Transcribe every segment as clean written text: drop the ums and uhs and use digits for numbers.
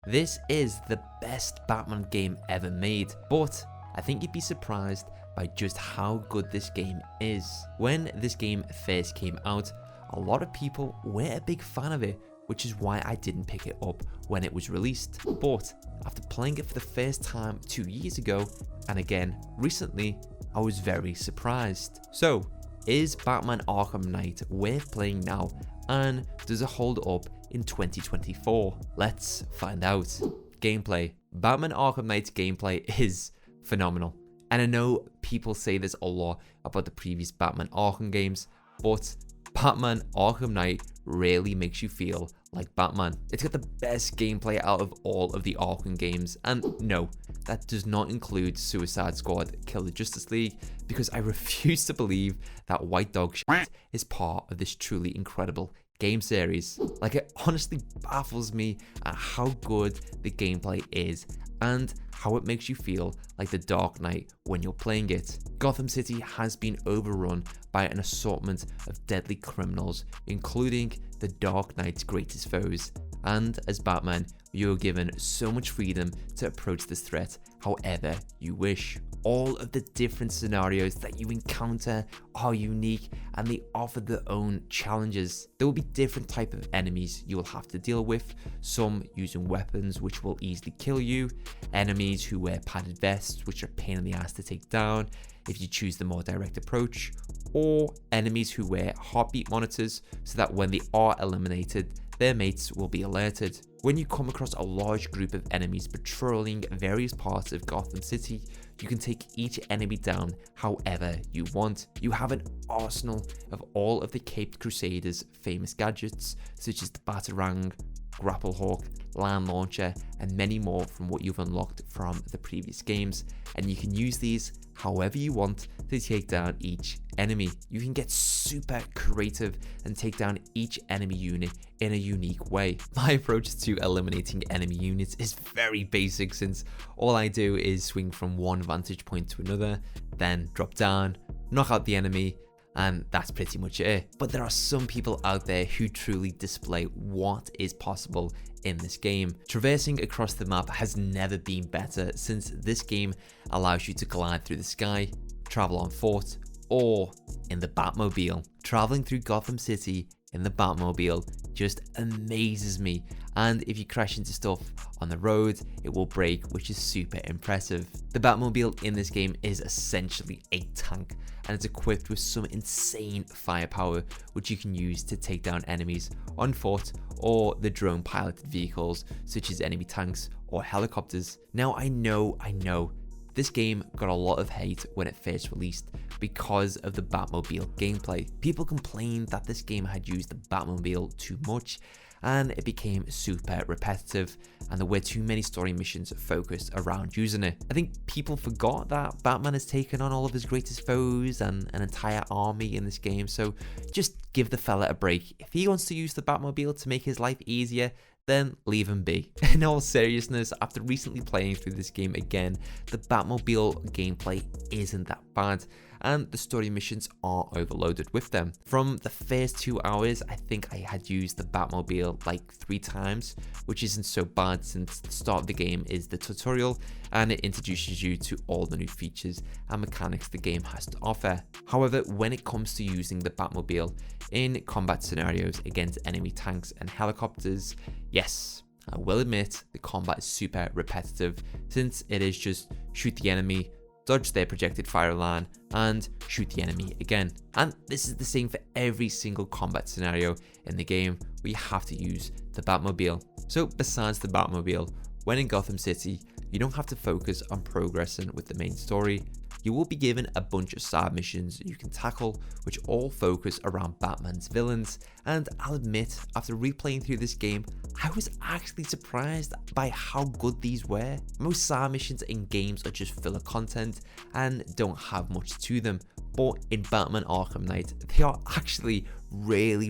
This is the best Batman game ever made, but I think you'd be surprised by just how good this game is. When this game first came out, a lot of people weren't a big fan of it, which is why I didn't pick it up when it was released. But after playing it for the first time 2 years ago, and again recently, I was very surprised. So, is Batman Arkham Knight worth playing now, and does it hold up in 2024? Let's find out. Gameplay. Batman Arkham Knight's gameplay is phenomenal. And I know people say this a lot about the previous Batman Arkham games, but Batman Arkham Knight really makes you feel like Batman. It's got the best gameplay out of all of the Arkham games, and no, that does not include Suicide Squad Kill the Justice League, because I refuse to believe that white dog shit is part of this truly incredible game series. Like, it honestly baffles me at how good the gameplay is and how it makes you feel like the Dark Knight when you're playing it. Gotham City has been overrun by an assortment of deadly criminals, including the Dark Knight's greatest foes, and as Batman, you're given so much freedom to approach this threat however you wish. All of the different scenarios that you encounter are unique, and they offer their own challenges. There will be different types of enemies you will have to deal with, some using weapons which will easily kill you, enemies who wear padded vests which are a pain in the ass to take down if you choose the more direct approach, or enemies who wear heartbeat monitors so that when they are eliminated, their mates will be alerted. When you come across a large group of enemies patrolling various parts of Gotham City, you can take each enemy down however you want. You have an arsenal of all of the Caped Crusaders' famous gadgets, such as the Batarang, Grapple Hawk, Land Launcher, and many more from what you've unlocked from the previous games, and you can use these however you want to take down each enemy. You can get super creative and take down each enemy unit in a unique way. My approach to eliminating enemy units is very basic, since all I do is swing from one vantage point to another, then drop down, knock out the enemy, and that's pretty much it. But there are some people out there who truly display what is possible in this game. Traversing across the map has never been better, since this game allows you to glide through the sky, travel on foot, or in the Batmobile. Traveling through Gotham City in the Batmobile just amazes me, and if you crash into stuff on the road, it will break, which is super impressive. The Batmobile in this game is essentially a tank, and it's equipped with some insane firepower which you can use to take down enemies on foot or the drone piloted vehicles such as enemy tanks or helicopters. Now I know this game got a lot of hate when it first released because of the Batmobile gameplay. People complained that this game had used the Batmobile too much, and it became super repetitive, and there were too many story missions focused around using it. I think people forgot that Batman has taken on all of his greatest foes and an entire army in this game, so just give the fella a break. If he wants to use the Batmobile to make his life easier, then leave him be. In all seriousness, after recently playing through this game again, the Batmobile gameplay isn't that bad, and the story missions are overloaded with them. From the first 2 hours, I think I had used the Batmobile like 3 times, which isn't so bad since the start of the game is the tutorial, and it introduces you to all the new features and mechanics the game has to offer. However, when it comes to using the Batmobile in combat scenarios against enemy tanks and helicopters, yes, I will admit the combat is super repetitive, since it is just shoot the enemy, dodge their projected fire line, and shoot the enemy again. And this is the same for every single combat scenario in the game where you have to use the Batmobile. So besides the Batmobile, when in Gotham City, you don't have to focus on progressing with the main story. You will be given a bunch of side missions you can tackle, which all focus around Batman's villains, and I'll admit, after replaying through this game, I was actually surprised by how good these were. Most side missions in games are just filler content and don't have much to them, but in Batman Arkham Knight, they are actually really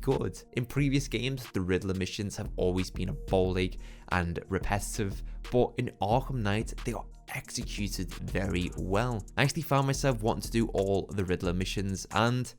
good. In previous games, the Riddler missions have always been a ball ache and repetitive, but in Arkham Knight, they are executed very well. I actually found myself wanting to do all the Riddler missions, and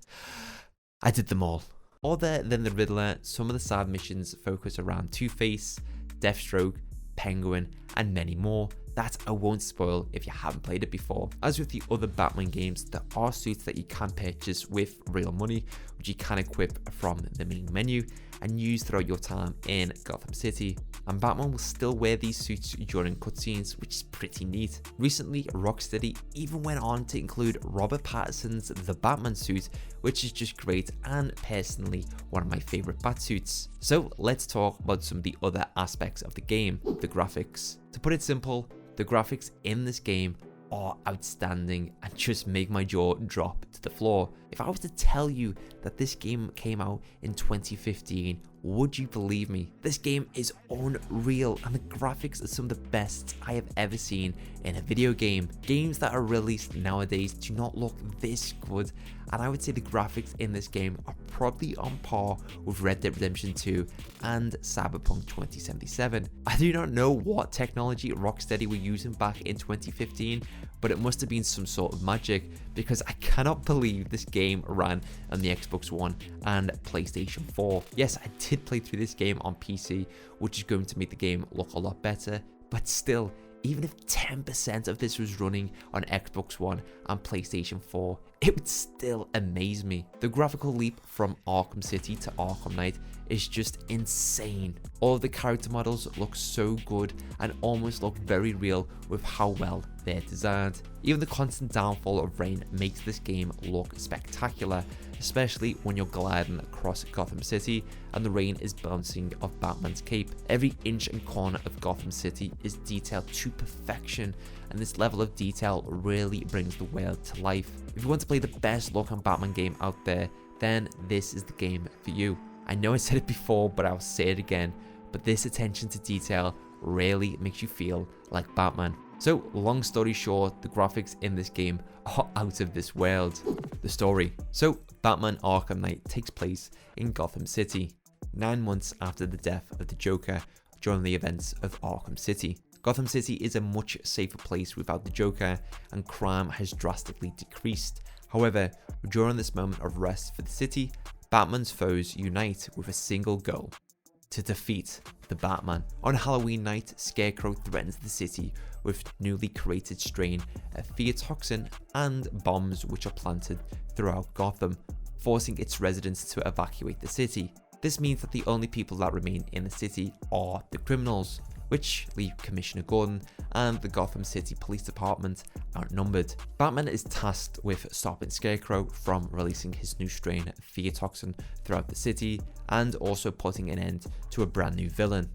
I did them all. Other than the Riddler, some of the side missions focus around Two-Face, Deathstroke, Penguin, and many more that I won't spoil if you haven't played it before. As with the other Batman games, there are suits that you can purchase with real money, which you can equip from the main menu and use throughout your time in Gotham City. And Batman will still wear these suits during cutscenes, which is pretty neat. Recently, Rocksteady even went on to include Robert Pattinson's The Batman suit, which is just great and personally one of my favorite Batsuits. So let's talk about some of the other aspects of the game, the graphics. To put it simple, the graphics in this game are outstanding and just make my jaw drop to the floor. If I was to tell you that this game came out in 2015, would you believe me? This game is unreal and the graphics are some of the best I have ever seen in a video game. Games that are released nowadays do not look this good, and I would say the graphics in this game are probably on par with Red Dead Redemption 2 and Cyberpunk 2077. I do not know what technology Rocksteady were using back in 2015, but it must have been some sort of magic, because I cannot believe this game ran on the Xbox One and PlayStation 4. Yes, I did play through this game on PC, which is going to make the game look a lot better, but still, even if 10% of this was running on Xbox One and PlayStation 4, it would still amaze me. The graphical leap from Arkham City to Arkham Knight is just insane. All of the character models look so good and almost look very real with how well they're designed. Even the constant downfall of rain makes this game look spectacular, especially when you're gliding across Gotham City and the rain is bouncing off Batman's cape. Every inch and corner of Gotham City is detailed to perfection, and this level of detail really brings the world to life. If you want to play the best looking Batman game out there, then this is the game for you. I know I said it before, but I'll say it again, but this attention to detail really makes you feel like Batman. So, long story short, the graphics in this game are out of this world. The story. So, Batman Arkham Knight takes place in Gotham City, 9 months after the death of the Joker during the events of Arkham City. Gotham City is a much safer place without the Joker, and crime has drastically decreased. However, during this moment of rest for the city, Batman's foes unite with a single goal: to defeat the Batman. On Halloween night, Scarecrow threatens the city with newly created strain of fear toxin and bombs which are planted throughout Gotham, forcing its residents to evacuate the city. This means that the only people that remain in the city are the criminals, which leave Commissioner Gordon and the Gotham City Police Department outnumbered. Batman is tasked with stopping Scarecrow from releasing his new strain of fear toxin throughout the city, and also putting an end to a brand new villain,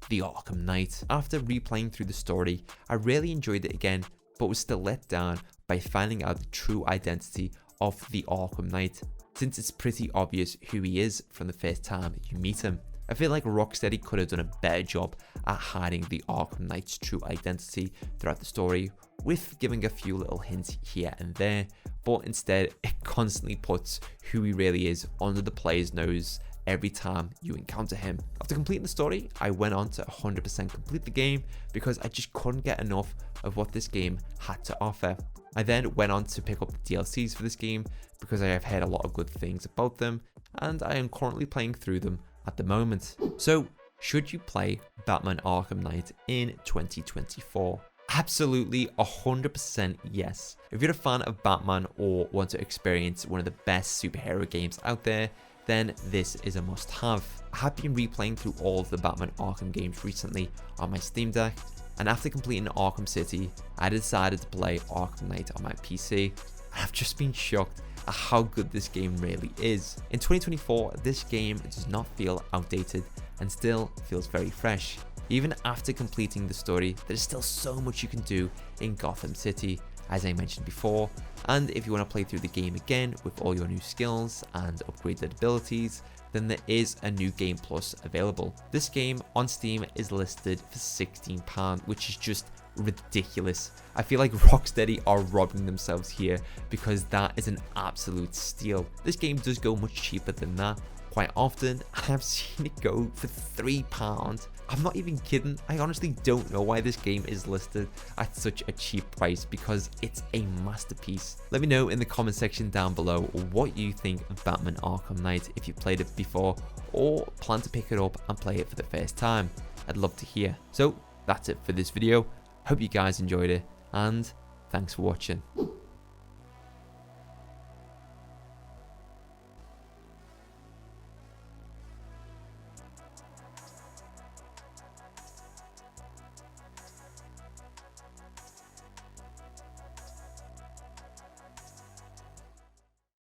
the Arkham Knight. After replaying through the story, I really enjoyed it again, but was still let down by finding out the true identity of the Arkham Knight, since it's pretty obvious who he is from the first time you meet him. I feel like Rocksteady could have done a better job at hiding the Arkham Knight's true identity throughout the story, with giving a few little hints here and there, but instead it constantly puts who he really is under the player's nose every time you encounter him. After completing the story, I went on to 100% complete the game because I just couldn't get enough of what this game had to offer. I then went on to pick up the DLCs for this game because I have heard a lot of good things about them, and I am currently playing through them at the moment. So, should you play Batman Arkham Knight in 2024? Absolutely 100% yes. If you're a fan of Batman or want to experience one of the best superhero games out there, then this is a must-have. I have been replaying through all of the Batman Arkham games recently on my Steam Deck, and after completing Arkham City, I decided to play Arkham Knight on my PC, and I've just been shocked at how good this game really is. In 2024, this game does not feel outdated and still feels very fresh. Even after completing the story, there's still so much you can do in Gotham City, as I mentioned before, and if you want to play through the game again with all your new skills and upgraded abilities, then there is a new Game Plus available. This game on Steam is listed for £16, which is just ridiculous. I feel like Rocksteady are robbing themselves here because that is an absolute steal. This game does go much cheaper than that quite often, and I've seen it go for £3. I'm not even kidding. I honestly don't know why this game is listed at such a cheap price because it's a masterpiece. Let me know in the comment section down below what you think of Batman Arkham Knight if you played it before or plan to pick it up and play it for the first time. I'd love to hear. So that's it for this video. Hope you guys enjoyed it, and thanks for watching.